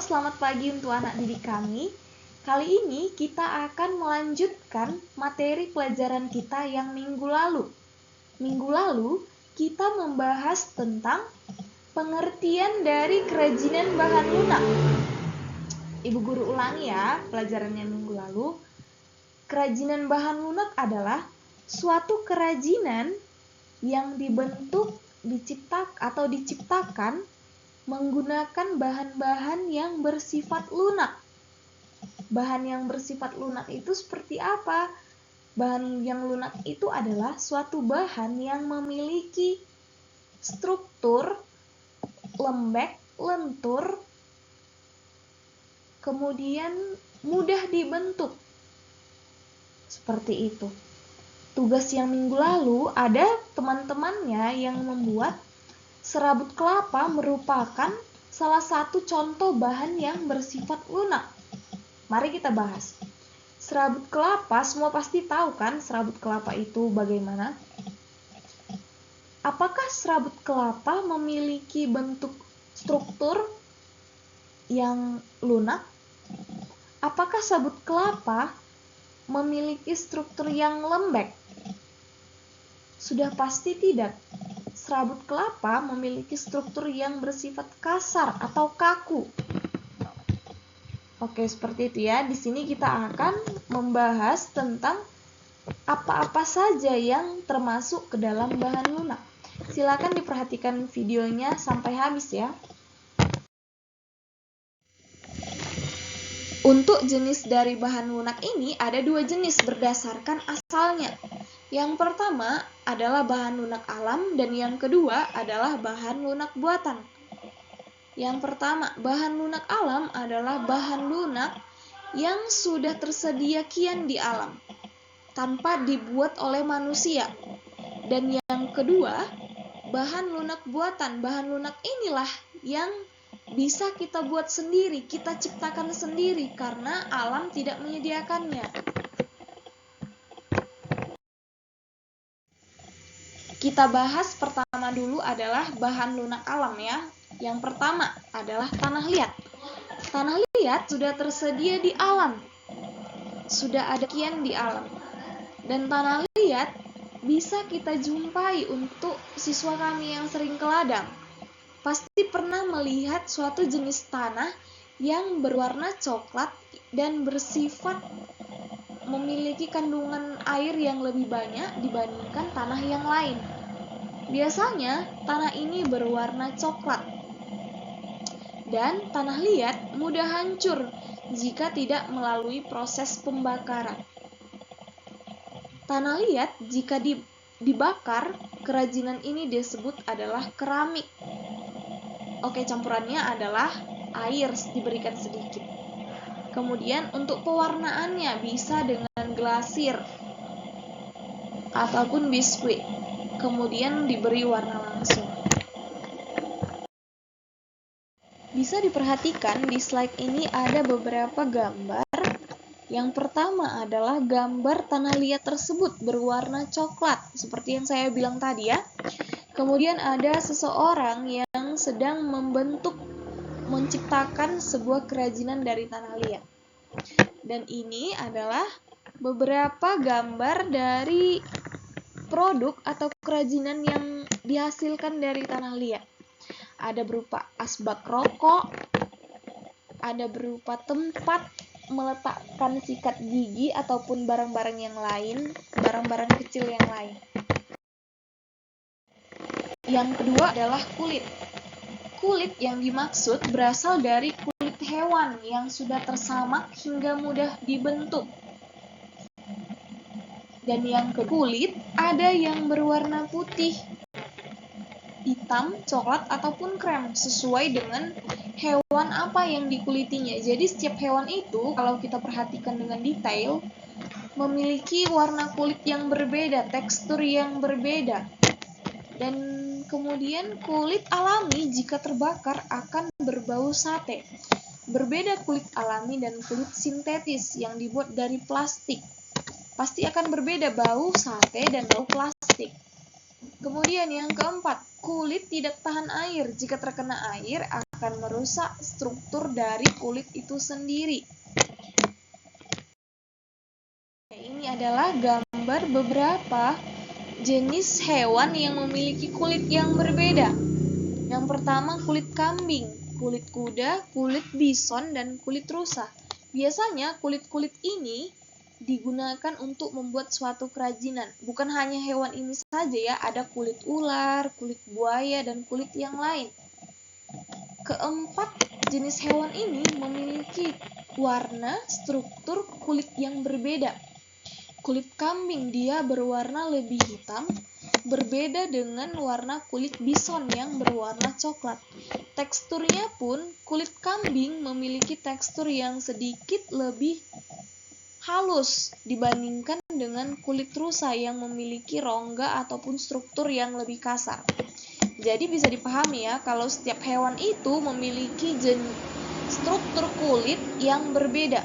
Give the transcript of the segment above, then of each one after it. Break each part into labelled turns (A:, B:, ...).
A: selamat pagi untuk anak didik kami. Kali ini kita akan melanjutkan materi pelajaran kita yang minggu lalu. Minggu lalu kita membahas tentang pengertian dari kerajinan bahan lunak. Ibu guru ulangi ya pelajarannya minggu lalu. Kerajinan bahan lunak adalah suatu kerajinan yang dibentuk, diciptakan menggunakan bahan-bahan yang bersifat lunak. Bahan yang bersifat lunak itu seperti apa? Bahan yang lunak itu adalah suatu bahan yang memiliki struktur lembek, lentur, kemudian mudah dibentuk. Seperti itu. Tugas yang minggu lalu ada teman-temannya yang membuat serabut kelapa merupakan salah satu contoh bahan yang bersifat lunak. Mari kita bahas. Serabut kelapa, semua pasti tahu kan serabut kelapa itu bagaimana? Apakah serabut kelapa memiliki bentuk struktur yang lunak? Apakah serabut kelapa memiliki struktur yang lembek? Sudah pasti tidak. Serabut kelapa memiliki struktur yang bersifat kasar atau kaku. Oke, seperti itu ya. Di sini kita akan membahas tentang apa-apa saja yang termasuk ke dalam bahan lunak. Silakan diperhatikan videonya sampai habis ya. Untuk jenis dari bahan lunak ini ada dua jenis berdasarkan asalnya. Yang pertama adalah bahan lunak alam dan yang kedua adalah bahan lunak buatan. Yang pertama, bahan lunak alam adalah bahan lunak yang sudah tersedia kian di alam tanpa dibuat oleh manusia. Dan yang kedua, bahan lunak buatan. Bahan lunak inilah yang bisa kita buat sendiri, kita ciptakan sendiri karena alam tidak menyediakannya. Kita bahas pertama dulu adalah bahan lunak alam ya. Yang pertama adalah tanah liat. Tanah liat sudah tersedia di alam. Sudah ada kian di alam. Dan tanah liat bisa kita jumpai untuk siswa kami yang sering ke ladang. Pasti pernah melihat suatu jenis tanah yang berwarna coklat dan bersifat memiliki kandungan air yang lebih banyak dibandingkan tanah yang lain. Biasanya tanah ini berwarna coklat dan tanah liat mudah hancur jika tidak melalui proses pembakaran. Tanah liat jika dibakar, kerajinan ini disebut adalah keramik. Oke, campurannya adalah air diberikan sedikit. Kemudian untuk pewarnaannya bisa dengan glasir ataupun biskuit. Kemudian diberi warna langsung. Bisa diperhatikan di slide ini ada beberapa gambar. Yang pertama adalah gambar tanah liat tersebut berwarna coklat, seperti yang saya bilang tadi ya. Kemudian ada seseorang yang sedang menciptakan sebuah kerajinan dari tanah liat. Dan ini adalah beberapa gambar dari produk atau kerajinan yang dihasilkan dari tanah liat. Ada berupa asbak rokok, ada berupa tempat meletakkan sikat gigi ataupun barang-barang yang lain, barang-barang kecil yang lain. Yang kedua adalah kulit. Kulit yang dimaksud berasal dari kulit hewan yang sudah tersamak hingga mudah dibentuk. Dan yang kedua, kulit ada yang berwarna putih, hitam, coklat, ataupun krem sesuai dengan hewan apa yang dikulitinya. Jadi setiap hewan itu kalau kita perhatikan dengan detail memiliki warna kulit yang berbeda, tekstur yang berbeda. Dan kemudian kulit alami jika terbakar akan berbau sate. Berbeda kulit alami dan kulit sintetis yang dibuat dari plastik. Pasti akan berbeda bau sate dan bau plastik. Kemudian yang keempat, kulit tidak tahan air. Jika terkena air akan merusak struktur dari kulit itu sendiri. Ini adalah gambar beberapa jenis hewan yang memiliki kulit yang berbeda. Yang pertama kulit kambing, kulit kuda, kulit bison, dan kulit rusa. Biasanya kulit-kulit ini digunakan untuk membuat suatu kerajinan. Bukan hanya hewan ini saja ya, ada kulit ular, kulit buaya, dan kulit yang lain. Keempat jenis hewan ini memiliki warna, struktur kulit yang berbeda. Kulit kambing dia berwarna lebih hitam, berbeda dengan warna kulit bison yang berwarna coklat. Teksturnya pun kulit kambing memiliki tekstur yang sedikit lebih halus dibandingkan dengan kulit rusa yang memiliki rongga ataupun struktur yang lebih kasar. Jadi bisa dipahami ya kalau setiap hewan itu memiliki struktur kulit yang berbeda.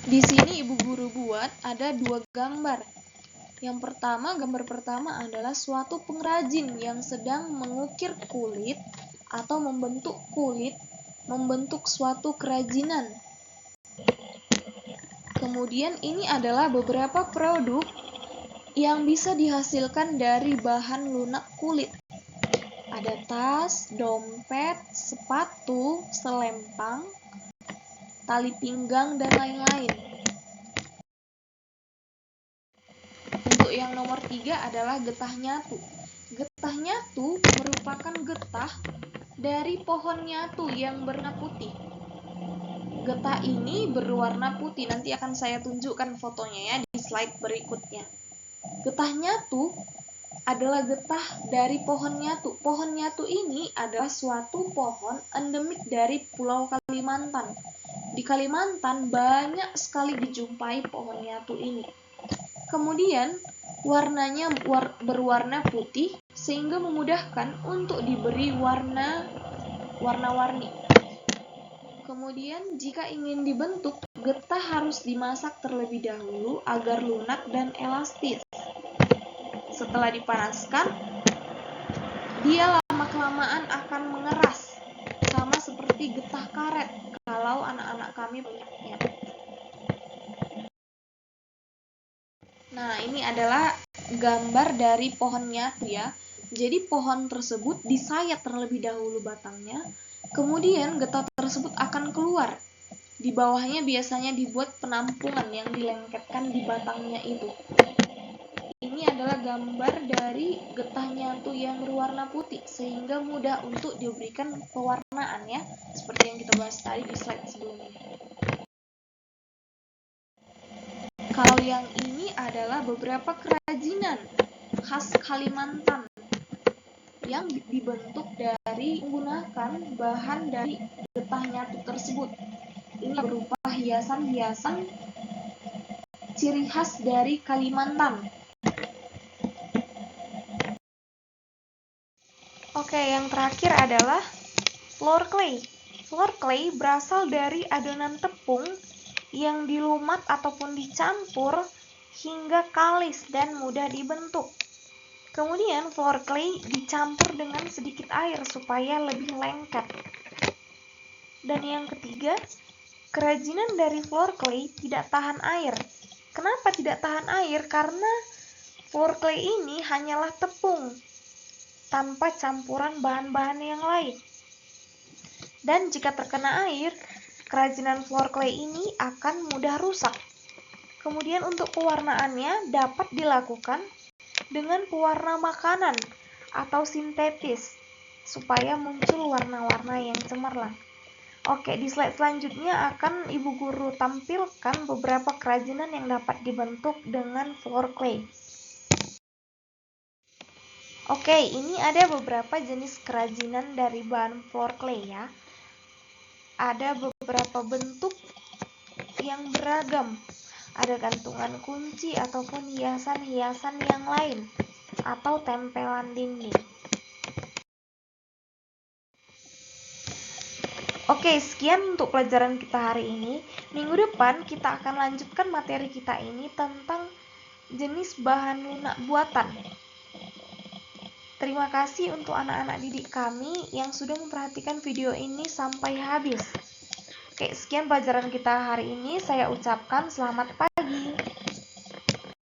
A: Di sini ibu guru buat ada dua gambar. Gambar pertama adalah suatu pengrajin yang sedang mengukir kulit atau membentuk kulit, membentuk suatu kerajinan. Kemudian ini adalah beberapa produk yang bisa dihasilkan dari bahan lunak kulit. Ada tas, dompet, sepatu, selempang, tali pinggang, dan lain-lain. Untuk yang nomor 3 adalah getah nyatu. Getah nyatu merupakan getah dari pohon nyatu yang berwarna putih. Getah ini berwarna putih, nanti akan saya tunjukkan fotonya ya di slide berikutnya. Getah nyatu adalah getah dari pohon nyatu. Pohon nyatu ini adalah suatu pohon endemik dari Pulau Kalimantan. Di Kalimantan banyak sekali dijumpai pohon nyatu ini. Kemudian warnanya berwarna putih sehingga memudahkan untuk diberi warna-warni. Kemudian jika ingin dibentuk, getah harus dimasak terlebih dahulu agar lunak dan elastis. Setelah dipanaskan, dia lama-kelamaan akan mengeras, sama seperti getah karet kalau anak-anak kami punyanya. Nah, ini adalah gambar dari pohon nyatu ya. Jadi pohon tersebut disayat terlebih dahulu batangnya, kemudian getah tersebut akan keluar. Di bawahnya biasanya dibuat penampungan yang dilengketkan di batangnya itu. Ini adalah gambar dari getah nyatu yang berwarna putih, sehingga mudah untuk diberikan pewarnaan ya, seperti yang kita bahas tadi di slide sebelumnya. Kalau yang ini adalah beberapa kerajinan khas Kalimantan yang dibentuk dari menggunakan bahan dari getah nyatu tersebut. Ini berupa hiasan-hiasan ciri khas dari Kalimantan. Oke, yang terakhir adalah floor clay. Floor clay berasal dari adonan tepung yang dilumat ataupun dicampur hingga kalis dan mudah dibentuk. Kemudian floor clay dicampur dengan sedikit air supaya lebih lengket. Dan yang ketiga, kerajinan dari floor clay tidak tahan air. Kenapa tidak tahan air? Karena floor clay ini hanyalah tepung tanpa campuran bahan-bahan yang lain. Dan jika terkena air, kerajinan floor clay ini akan mudah rusak. Kemudian untuk pewarnaannya dapat dilakukan dengan pewarna makanan atau sintetis supaya muncul warna-warna yang cemerlang. Oke, di slide selanjutnya akan Ibu Guru tampilkan beberapa kerajinan yang dapat dibentuk dengan floor clay. Oke, ini ada beberapa jenis kerajinan dari bahan floor clay ya. Ada beberapa bentuk yang beragam. Ada gantungan kunci ataupun hiasan-hiasan yang lain atau tempelan dinding. Oke, sekian untuk pelajaran kita hari ini. Minggu depan kita akan lanjutkan materi kita ini tentang jenis bahan lunak buatan. Terima kasih untuk anak-anak didik kami yang sudah memperhatikan video ini sampai habis. Oke, sekian pelajaran kita hari ini. Saya ucapkan selamat pagi.